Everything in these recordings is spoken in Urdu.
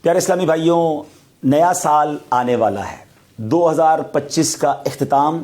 پیارے اسلامی بھائیوں، نیا سال آنے والا ہے۔ 2025 کا اختتام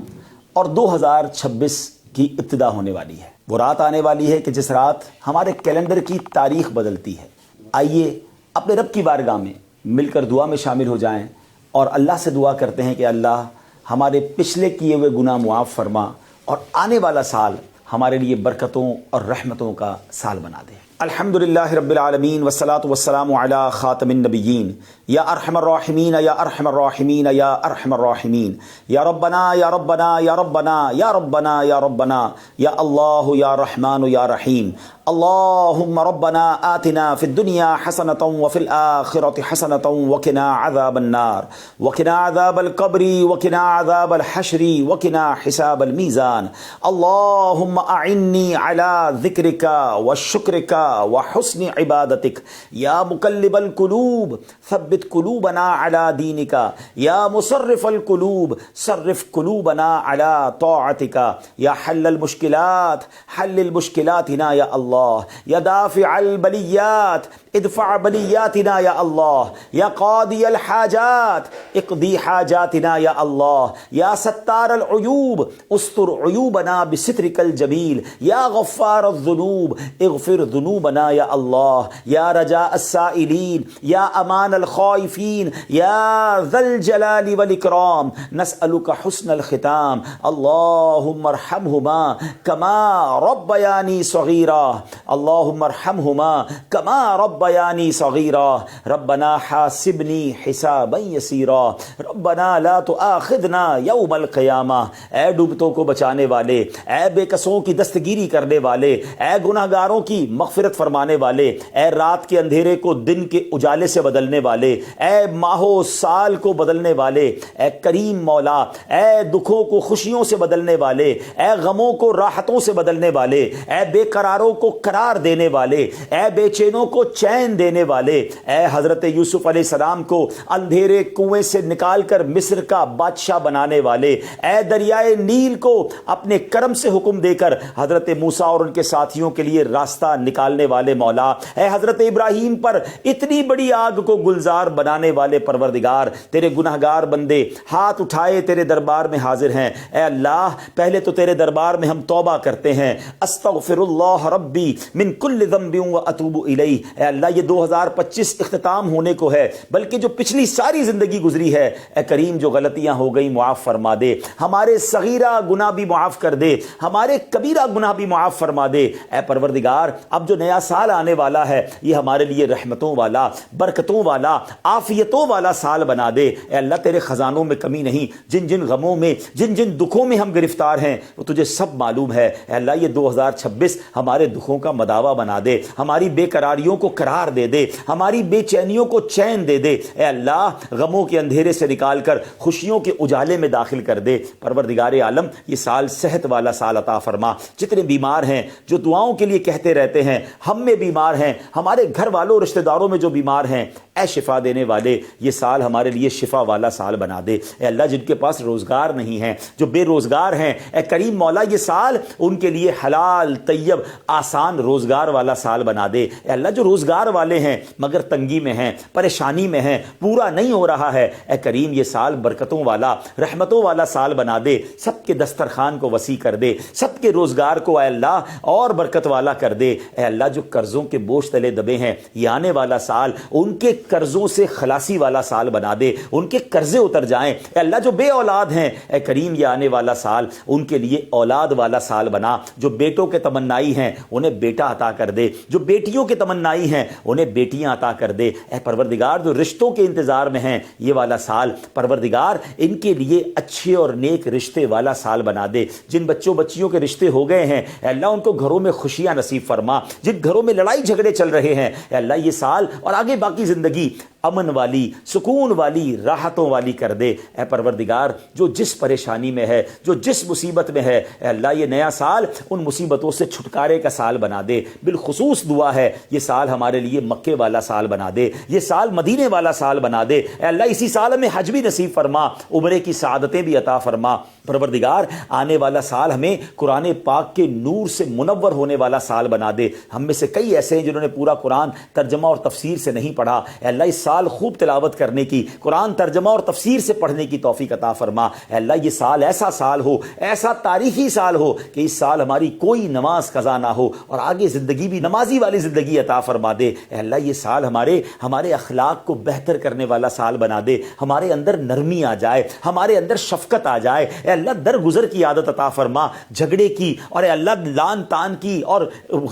اور 2026 کی ابتدا ہونے والی ہے۔ وہ رات آنے والی ہے کہ جس رات ہمارے کیلنڈر کی تاریخ بدلتی ہے۔ آئیے اپنے رب کی بارگاہ میں مل کر دعا میں شامل ہو جائیں اور اللہ سے دعا کرتے ہیں کہ اللہ ہمارے پچھلے کیے ہوئے گناہ معاف فرما اور آنے والا سال ہمارے لیے برکتوں اور رحمتوں کا سال بنا دے۔ الحمدللہ رب العالمین والصلاة والسلام علی خاتم النبیین یا ارحم الراحمین یا ارحم الراحمین یا ارحم الراحمین یا ربنا یا ربنا یا ربنا یا ربنا یا ربنا یا اللہ یا رحمان یا رحیم۔ اللہم ربنا آتنا فی الدنیا حسنة وفی الآخرة حسنة وقنا عذاب النار وقنا عذاب القبر وقنا عذاب الحشر وقنا حساب المیزان۔ اللہم اعنی علی ذکرک وشکرک وحسن عبادتک یا مقلب القلوب ثبت قلوبنا علی دینک یا مصرف القلوب صرف قلوبنا علی طاعتک یا حل المشکلات حل المشکلاتنا یا اللہ یا دافع البلیات ادفع بلیاتنا یا اللہ یا قاضی الحاجات اقضی حاجاتنا یا اللہ یا ستار العیوب استر عیوبنا بسترک الجمیل یا غفار الذنوب اغفر ذنوبنا یا اللہ یا رجاء السائلین یا امان الخائفین یا ذا الجلال والاکرام نسألک حسن الختام۔ اللہم ارحمہما کما ربیانی صغیرا اللہم ارحمہما کما ربیانی صغیرا ربنا حاسبنی حسابا یسیرا ربنا لا تؤاخذنا یوم القیامہ۔ اے ڈوبتوں کو بچانے والے، اے بے کسوں کی دستگیری کرنے والے، اے گناہگاروں کی مغفرت فرمانے والے، اے رات کے اندھیرے کو دن کے اجالے سے بدلنے والے، اے ماہ و سال کو بدلنے والے، اے کریم مولا، اے دکھوں کو خوشیوں سے بدلنے والے، اے غموں کو راحتوں سے بدلنے والے، اے بے قراروں کو قرار دینے والے، اے بے چینوں کو چین دینے والے، اے حضرت یوسف علیہ السلام کو اندھیرے کنویں سے نکال کر مصر کا بادشاہ بنانے والے، اے دریائے نیل کو اپنے کرم سے حکم دے کر حضرت موسیٰ اور ان کے ساتھیوں کے لیے راستہ نکالنے والے مولا، اے حضرت ابراہیم پر اتنی بڑی آگ کو گلزار بنانے والے پروردگار، تیرے گناہگار بندے ہاتھ اٹھائے تیرے دربار میں حاضر ہیں۔ اے اللہ پہلے تو تیرے دربار میں ہم توبہ کرتے ہیں، استغفر اللہ ربی من کل ذنب واتوب الیہ۔ اے اللہ یہ 2025 اختتام ہونے کو ہے، بلکہ جو پچھلی ساری زندگی گزری ہے اے کریم جو غلطیاں ہو گئی معاف فرما دے، ہمارے صغیرہ گناہ بھی معاف کر دے، ہمارے کبیرہ گناہ بھی معاف فرما دے۔ اے پروردگار اب جو نیا سال آنے والا ہے یہ ہمارے لیے رحمتوں والا، برکتوں والا، عافیتوں والا سال بنا دے۔ اے اللہ تیرے خزانوں میں کمی نہیں، جن جن غموں میں جن جن دکھوں میں ہم گرفتار ہیں وہ تجھے سب معلوم ہے۔ اے اللہ یہ 2026 ہمارے دکھوں کا مداوا بنا دے، ہماری بے قراریوں کو قرار دے دے، ہماری بے چینیوں کو چین دے دے۔ اے اللہ غموں کے اندھیرے سے نکال کر خوشیوں کے اجالے میں داخل کر دے۔ پروردگار عالم یہ سال صحت والا سال عطا فرما۔ جتنے بیمار ہیں جو دعاؤں کے لیے کہتے رہتے ہیں، ہم میں بیمار ہیں، ہمارے گھر والوں رشتہ داروں میں جو بیمار ہیں، اے شفا دینے والے یہ سال ہمارے لیے شفا والا سال بنا دے۔ اے اللہ جن کے پاس روزگار نہیں ہے، جو بے روزگار ہیں، اے کریم مولا یہ سال ان کے لیے حلال طیب آسان روزگار والا سال بنا دے۔ اے اللہ جو روزگار والے ہیں مگر تنگی میں ہیں، پریشانی میں ہیں، پورا نہیں ہو رہا ہے، اے کریم یہ سال برکتوں والا رحمتوں والا سال بنا دے، سب کے دسترخوان کو وسیع کر دے، سب کے روزگار کو اے اللہ اور برکت والا کر دے۔ اے اللہ جو قرضوں کے بوجھ تلے دبے ہیں یہ آنے والا سال ان کے قرضوں سے خلاصی والا سال بنا دے، ان کے قرضے اتر جائیں۔ اے اللہ جو بے اولاد ہیں اے کریم یہ آنے والا سال ان کے لیے اولاد والا سال بنا، جو بیٹوں کے تمنائی ہیں انہیں بیٹا عطا کر دے، جو بیٹیوں کے تمنائی ہیں انہیں بیٹیاں عطا کر دے۔ اے پروردگار جو رشتوں کے انتظار میں ہیں یہ والا سال پروردگار ان کے لیے اچھے اور نیک رشتے والا سال بنا دے۔ جن بچوں بچیوں کے رشتے ہو گئے ہیں اے اللہ ان کو گھروں میں خوشیاں نصیب فرما، جن گھروں میں لڑائی جھگڑے چل رہے ہیں اے اللہ یہ سال اور آگے باقی زندگی امن والی، سکون والی، راحتوں والی کر دے۔ اے پروردگار جو جس پریشانی میں ہے، جو جس مصیبت میں ہے اے اللہ یہ نیا سال ان مصیبتوں سے چھٹکارے کا سال بنا دے۔ بالخصوص دعا ہے یہ سال ہمارے لیے مکے والا سال بنا دے، یہ سال مدینے والا سال بنا دے۔ اے اللہ اسی سال میں حج بھی نصیب فرما، عمرے کی سعادتیں بھی عطا فرما۔ پروردگار آنے والا سال ہمیں قرآن پاک کے نور سے منور ہونے والا سال بنا دے۔ ہم میں سے کئی ایسے ہیں جنہوں نے پورا قرآن ترجمہ اور تفسیر سے نہیں پڑھا، اے اللہ اس سال خوب تلاوت کرنے کی، قرآن ترجمہ اور تفسیر سے پڑھنے کی توفیق عطا فرما۔ اے اللہ یہ سال ایسا سال ہو، ایسا تاریخی سال ہو کہ اس سال ہماری کوئی نماز قضا نہ ہو اور آگے زندگی بھی نمازی والی زندگی عطا فرما دے۔ اے اللہ یہ سال ہمارے اخلاق کو بہتر کرنے والا سال بنا دے، ہمارے اندر نرمی آ جائے، ہمارے اندر شفقت آ جائے۔ اے اللہ درگزر کی عادت عطا فرما، جھگڑے کی اور اے اللہ لان تان کی اور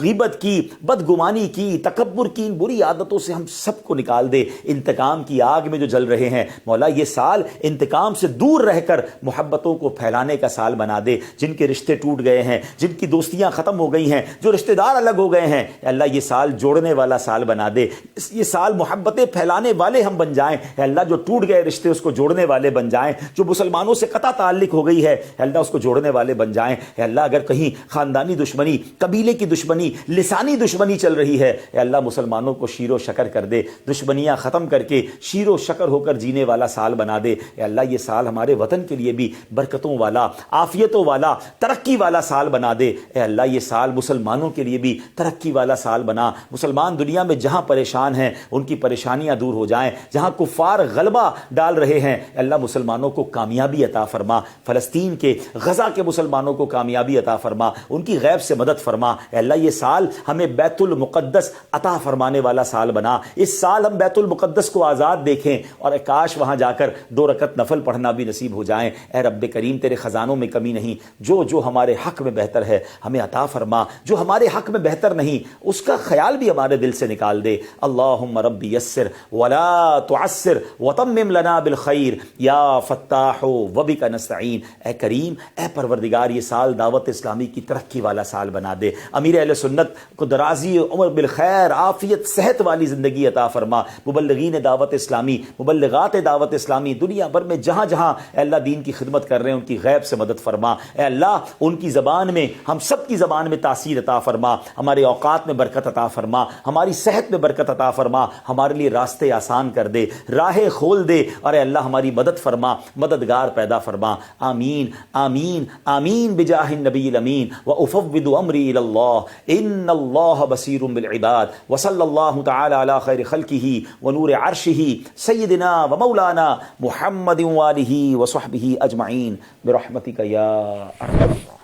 غیبت کی، بدگمانی کی، تکبر کی ان بری عادتوں سے ہم سب کو نکال دے۔ انتقام کی آگ میں جو جل رہے ہیں مولا یہ سال انتقام سے دور رہ کر محبتوں کو پھیلانے کا سال بنا دے۔ جن کے رشتے ٹوٹ گئے ہیں، جن کی دوستیاں ختم ہو گئی ہیں، جو رشتہ دار الگ ہو گئے ہیں، اے اللہ یہ سال جوڑنے والا سال بنا دے۔ یہ سال محبتیں پھیلانے والے ہم بن جائیں۔ اے اللہ جو ٹوٹ گئے رشتے اس کو جوڑنے والے بن جائیں، جو مسلمانوں سے قطع تعلق ہو گئی ہے اے اللہ اس کو جوڑنے والے بن جائیں۔ اے اللہ اگر کہیں خاندانی دشمنی، قبیلے کی دشمنی، لسانی دشمنی چل رہی ہے اے اللہ مسلمانوں کو شیر و شکر کر دے، دشمنیاں ختم کر کے شیر و شکر ہو کر جینے والا سال بنا دے۔ اے اللہ یہ سال ہمارے وطن کے لیے بھی برکتوں والا، عافیتوں والا، ترقی والا سال بنا دے۔ اے اللہ یہ سال مسلمانوں کے لیے بھی ترقی والا سال بنا۔ مسلمان دنیا میں جہاں پریشان ہیں ان کی پریشانیاں دور ہو جائیں، جہاں کفار غلبہ ڈال رہے ہیں اے اللہ مسلمانوں کو کامیابی عطا فرما، فلسطین کے، غزہ کے مسلمانوں کو کامیابی عطا فرما، ان کی غیب سے مدد فرما۔ اے اللہ یہ سال ہمیں بیت المقدس عطا فرمانے والا سال بنا۔ اس سال ہم بیت المقدس کو آزاد دیکھیں اور کاش وہاں جا کر 2 رکعت نفل پڑھنا بھی نصیب ہو جائیں۔ اے رب کریم تیرے خزانوں میں کمی نہیں، جو ہمارے حق میں بہتر ہے ہمیں عطا فرما، جو ہمارے حق میں بہتر نہیں اس کا خیال بھی ہمارے دل سے نکال دے۔ اللہم ربی یسر ولا تعسر وتمم لنا بالخیر یا فتاح وبک نستعین۔ اے کریم، اے پروردگار یہ سال دعوت اسلامی کی ترقی والا سال بنا دے۔ امیر اہل سنت کو درازی عمر بالخیر، عافیت، صحت والی زندگی عطا فرما۔ مبلغین دعوت اسلامی، مبلغات دعوت اسلامی دنیا بھر میں جہاں جہاں اے اللہ دین کی خدمت کر رہے ہیں ان کی غیب سے مدد فرما۔ اے اللہ ان کی زبان میں، ہم سب کی زبان میں تاثیر عطا فرما، ہمارے اوقات میں برکت عطا فرما، ہماری صحت میں برکت عطا فرما، ہمارے لیے راستے آسان کر دے، راہیں کھول دے اور اے اللہ ہماری مدد فرما، مددگار پیدا فرما۔ آمین آمین آمین بجاہ النبی الامین وافوض امری الی اللہ ان اللہ بصیر بالعباد وصلی اللہ تعالی علی خیر خلقہ ونور عرشہ سیدنا ومولانا محمد وآلہ وصحبہ اجمعین برحمتک یا ارحم الراحمین۔